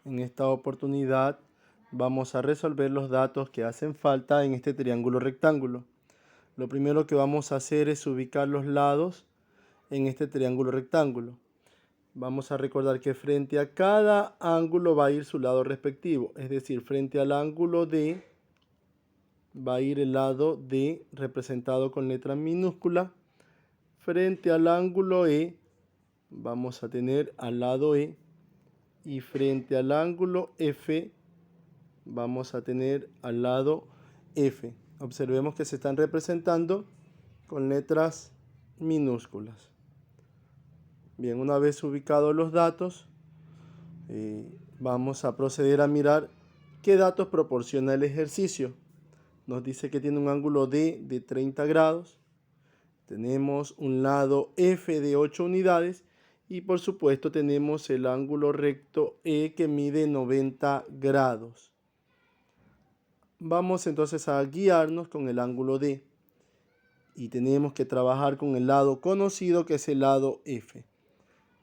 En esta oportunidad vamos a resolver los datos que hacen falta en este triángulo rectángulo. Lo primero que vamos a hacer es ubicar los lados en este triángulo rectángulo. Vamos a recordar que frente a cada ángulo va a ir su lado respectivo, es decir, frente al ángulo D va a ir el lado D representado con letra minúscula. Frente al ángulo E vamos a tener al lado E, y frente al ángulo F vamos a tener al lado F. Observemos que se están representando con letras minúsculas. Bien, una vez ubicados los datos, vamos a proceder a mirar qué datos proporciona el ejercicio. Nos dice que tiene un ángulo D de 30 grados. Tenemos un lado F de 8 unidades y por supuesto tenemos el ángulo recto E que mide 90 grados. Vamos entonces a guiarnos con el ángulo D y tenemos que trabajar con el lado conocido que es el lado F.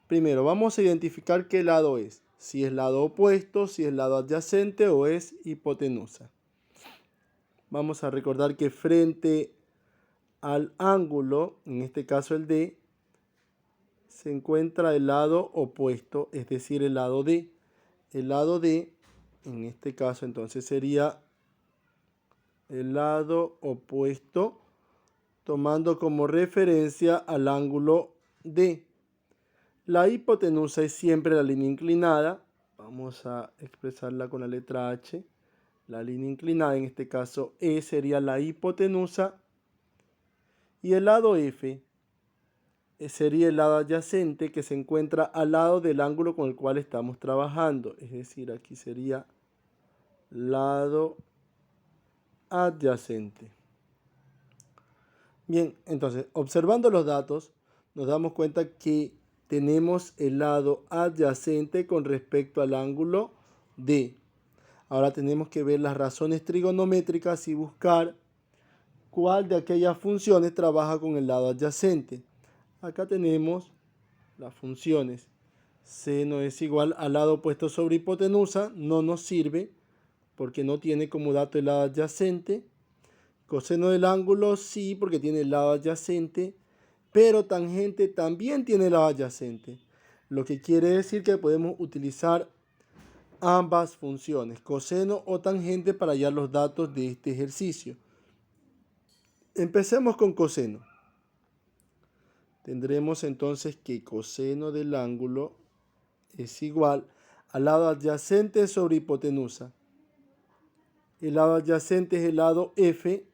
Primero vamos a identificar qué lado es, si es lado opuesto, si es lado adyacente o es hipotenusa. Vamos a recordar que frente al ángulo, en este caso el D, se encuentra el lado opuesto, es decir, el lado D. El lado D, en este caso entonces sería el lado opuesto, tomando como referencia al ángulo D. La hipotenusa es siempre la línea inclinada. Vamos a expresarla con la letra H. La línea inclinada, en este caso E, sería la hipotenusa. Y el lado F sería el lado adyacente que se encuentra al lado del ángulo con el cual estamos trabajando. Es decir, aquí sería lado adyacente. Bien, entonces, observando los datos, nos damos cuenta que tenemos el lado adyacente con respecto al ángulo D. Ahora tenemos que ver las razones trigonométricas y buscar cuál de aquellas funciones trabaja con el lado adyacente. Acá tenemos las funciones. Seno es igual al lado opuesto sobre hipotenusa, no nos sirve porque no tiene como dato el lado adyacente. Coseno del ángulo sí, porque tiene el lado adyacente, pero tangente también tiene el lado adyacente. Lo que quiere decir que podemos utilizar ambas funciones, coseno o tangente, para hallar los datos de este ejercicio. Empecemos con coseno. Tendremos entonces que coseno del ángulo es igual al lado adyacente sobre hipotenusa. El lado adyacente es el lado F,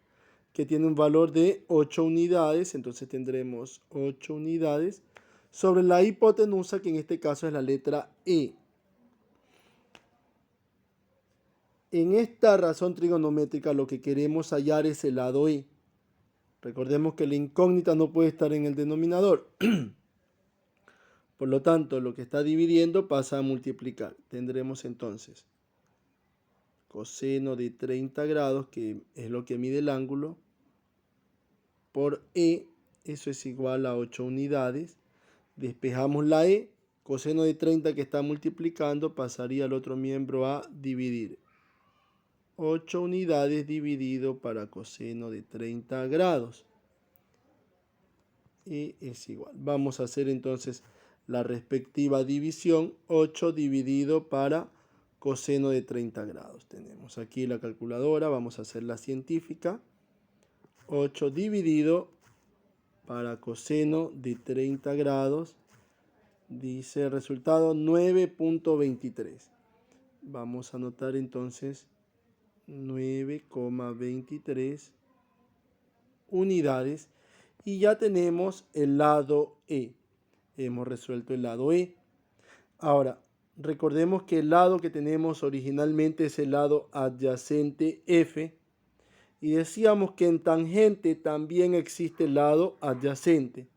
que tiene un valor de 8 unidades, entonces tendremos 8 unidades, sobre la hipotenusa, que en este caso es la letra E. En esta razón trigonométrica lo que queremos hallar es el lado E. Recordemos que la incógnita no puede estar en el denominador. Por lo tanto, lo que está dividiendo pasa a multiplicar. Tendremos entonces coseno de 30 grados, que es lo que mide el ángulo, por E, eso es igual a 8 unidades. Despejamos la E, coseno de 30 que está multiplicando pasaría al otro miembro a dividir. 8 unidades dividido para coseno de 30 grados. E es igual. Vamos a hacer entonces la respectiva división. 8 dividido para coseno de 30 grados. Tenemos aquí la calculadora, vamos a hacer la científica. 8 dividido para coseno de 30 grados, dice el resultado 9.23. Vamos a anotar entonces 9,23 unidades y ya tenemos el lado E. Hemos resuelto el lado E. Ahora, recordemos que el lado que tenemos originalmente es el lado adyacente F. Y decíamos que en tangente también existe el lado adyacente.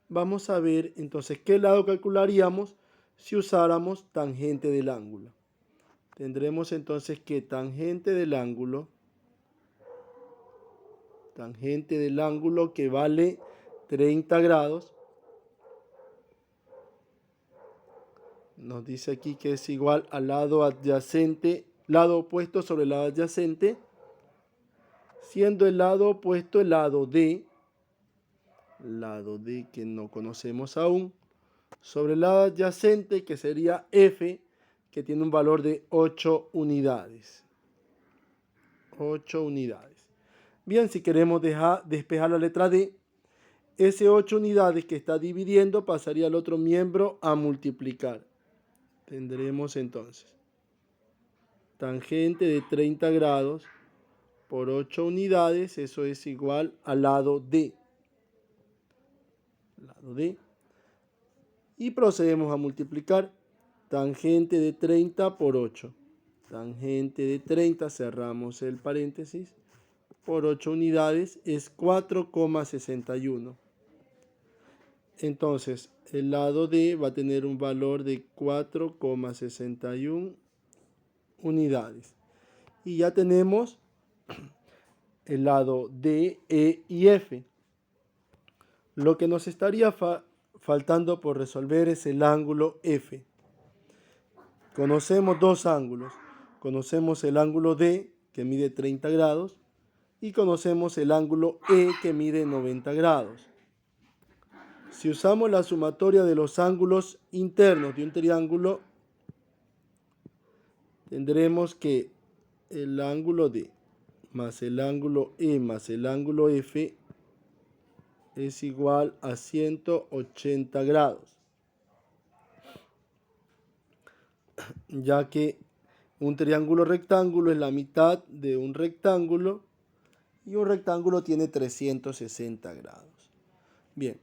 Vamos a ver entonces qué lado calcularíamos si usáramos tangente del ángulo. Tendremos entonces que tangente del ángulo que vale 30 grados, Nos dice aquí que es igual al lado adyacente, lado opuesto sobre el lado adyacente, siendo el lado opuesto el lado D que no conocemos aún, sobre el lado adyacente que sería F, que tiene un valor de 8 unidades. 8 unidades. Bien, si queremos despejar la letra D, ese 8 unidades que está dividiendo pasaría al otro miembro a multiplicar. Tendremos entonces tangente de 30 grados por 8 unidades, eso es igual al lado D. Lado D. Y procedemos a multiplicar tangente de 30 por 8. Tangente de 30, cerramos el paréntesis, por 8 unidades es 4,61. Entonces, el lado D va a tener un valor de 4,61 unidades. Y ya tenemos el lado D, E y F. Lo que nos estaría faltando por resolver es el ángulo F. Conocemos dos ángulos. Conocemos el ángulo D, que mide 30 grados, y conocemos el ángulo E, que mide 90 grados. Si usamos la sumatoria de los ángulos internos de un triángulo, tendremos que el ángulo D más el ángulo E más el ángulo F es igual a 180 grados. Ya que un triángulo rectángulo es la mitad de un rectángulo y un rectángulo tiene 360 grados. Bien,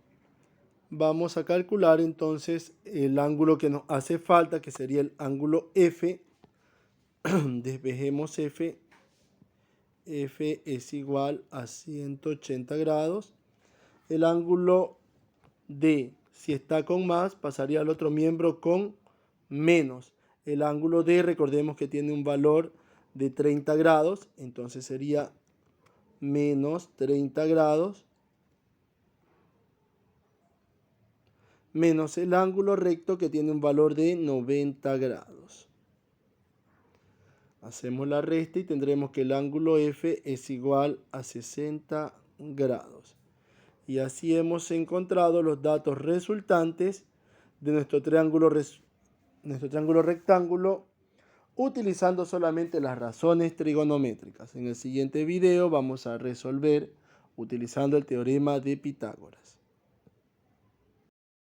vamos a calcular entonces el ángulo que nos hace falta, que sería el ángulo F. Despejemos F. F es igual a 180 grados. El ángulo D, si está con más, pasaría al otro miembro con menos. El ángulo D, recordemos que tiene un valor de 30 grados, entonces sería menos 30 grados menos el ángulo recto que tiene un valor de 90 grados. Hacemos la resta y tendremos que el ángulo F es igual a 60 grados. Y así hemos encontrado los datos resultantes de nuestro triángulo rectángulo utilizando solamente las razones trigonométricas. En el siguiente video vamos a resolver utilizando el teorema de Pitágoras.